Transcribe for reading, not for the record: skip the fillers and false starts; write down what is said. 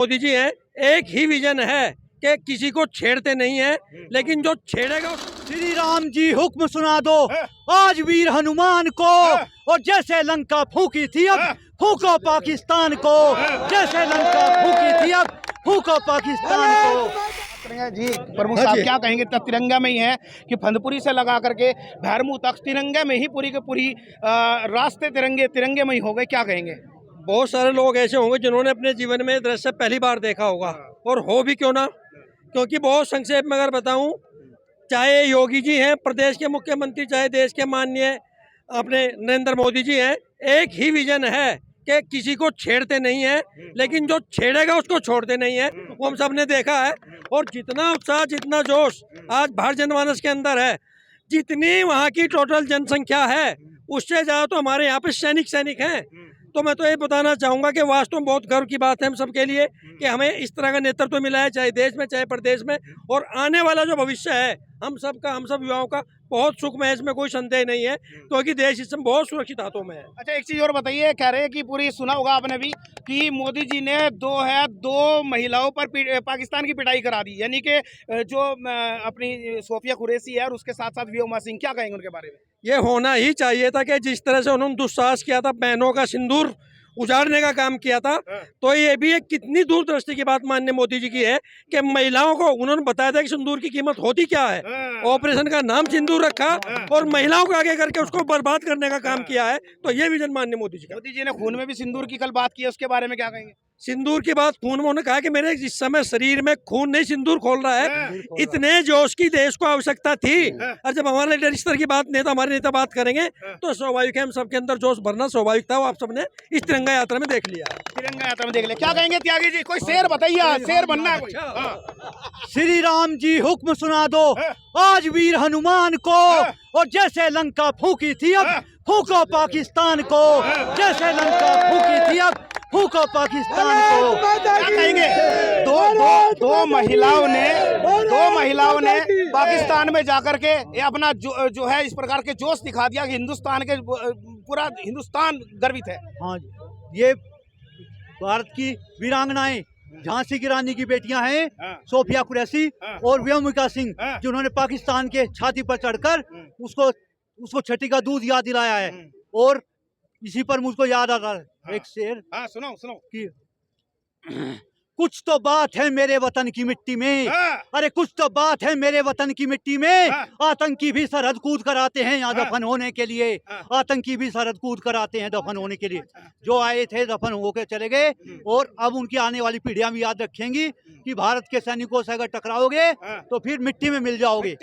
मोदी जी हैं, एक ही विजन है कि किसी को छेड़ते नहीं है, लेकिन जो छेड़ेगा श्री राम जी हुक्म सुना दो आज वीर हनुमान को, और जैसे लंका फूकी थी अब फूको पाकिस्तान को, जैसे लंका फूकी थी अब फूको पाकिस्तान को। जी प्रमुख साहब क्या कहेंगे? तब तिरंगा में ही है कि फंदपुरी से लगा करके भैरमू तक तिरंगे में ही पूरी के पूरी रास्ते तिरंगे में ही हो गए, क्या कहेंगे? बहुत सारे लोग ऐसे होंगे जिन्होंने अपने जीवन में दृश्य पहली बार देखा होगा, और हो भी क्यों ना, क्योंकि बहुत संक्षेप में अगर बताऊं, चाहे योगी जी हैं प्रदेश के मुख्यमंत्री, चाहे देश के माननीय अपने नरेंद्र मोदी जी हैं, एक ही विजन है कि किसी को छेड़ते नहीं है, लेकिन जो छेड़ेगा उसको छोड़ते नहीं है। वो हम सब ने देखा है। और जितना उत्साह, जितना जोश आज भारत जनमानस के अंदर है, जितनी वहाँ की टोटल जनसंख्या है, उससे ज़्यादा तो हमारे यहाँ पे सैनिक हैं। तो मैं तो ये बताना चाहूँगा कि वास्तव में बहुत गर्व की बात है हम सब के लिए कि हमें इस तरह का नेतृत्व मिला है, चाहे देश में चाहे प्रदेश में। और आने वाला जो भविष्य है हम सब युवाओं का बहुत सुखमय है, इसमें कोई संदेह नहीं है, क्योंकि देश इस समय बहुत सुरक्षित हाथों में है। अच्छा, एक चीज़ और बताइए, कह रहे हैं कि पूरी सुना होगा आपने भी कि मोदी जी ने दो महिलाओं पर पाकिस्तान की पिटाई करा दी, यानी कि जो अपनी सोफिया कुरैशी है और उसके साथ साथ व्योमा सिंह, क्या कहेंगे उनके बारे में? ये होना ही चाहिए था कि जिस तरह से उन्होंने दुस्साहस किया था, बहनों का सिंदूर उजाड़ने का काम किया था, तो ये भी एक कितनी दूरदृष्टि की बात माननीय मोदी जी की है कि महिलाओं को उन्होंने बताया था कि सिंदूर की कीमत होती क्या है। ऑपरेशन का नाम सिंदूर रखा और महिलाओं को आगे करके उसको बर्बाद करने का काम किया है। तो ये विजन माननीय मोदी जी का। मोदी जी ने खून में भी सिंदूर की कल बात की है, उसके बारे में क्या कहेंगे? सिंदूर की बात, खून में उन्होंने कहा कि मेरे इस समय शरीर में खून नहीं, सिंदूर खोल रहा है। इतने जोश की देश को आवश्यकता थी, और जब हमारे लीडर इस तरह की बात हमारे नेता बात करेंगे तो स्वाभाविक है हम सबके अंदर जोश भरना स्वाभाविक था। वो आप सबने इस तिरंगा यात्रा में देख लिया। तिरंगा यात्रा में देख लिया। क्या कहेंगे त्यागी जी? कोई शेर बताइए, शेर बनना है कोई। श्री राम जी हुक्म सुना दो आज वीर हनुमान को, और जैसे लंका फूकी थी अब फूको पाकिस्तान को, जैसे लंका फूकी थी अब फूको पाकिस्तान को। क्या कहेंगे? दो महिलाओं ने पाकिस्तान में जाकर के ये अपना जो है इस प्रकार के जोश दिखा दिया कि हिंदुस्तान के पूरा हिंदुस्तान गर्वित है। हाँ, ये भारत की वीरांगनाएं झांसी की रानी की बेटियां हैं, सोफिया कुरैशी और व्योमिका सिंह, जिन्होंने पाकिस्तान के छाती पर चढ़कर उसको छठी का दूध याद दिलाया है। और इसी पर मुझको याद आ रहा है एक शेर। सुनो कि कुछ तो बात है मेरे वतन की मिट्टी में, अरे कुछ तो बात है मेरे वतन की मिट्टी में, आतंकी भी सरहद कूद कर आते हैं यहाँ दफन होने के लिए, आतंकी भी सरहद कूद कर आते हैं दफन होने के लिए। जो आए थे दफन होकर चले गए, और अब उनकी आने वाली पीढ़ियां भी याद रखेंगी कि भारत के सैनिकों से अगर टकराओगे तो फिर मिट्टी में मिल जाओगे।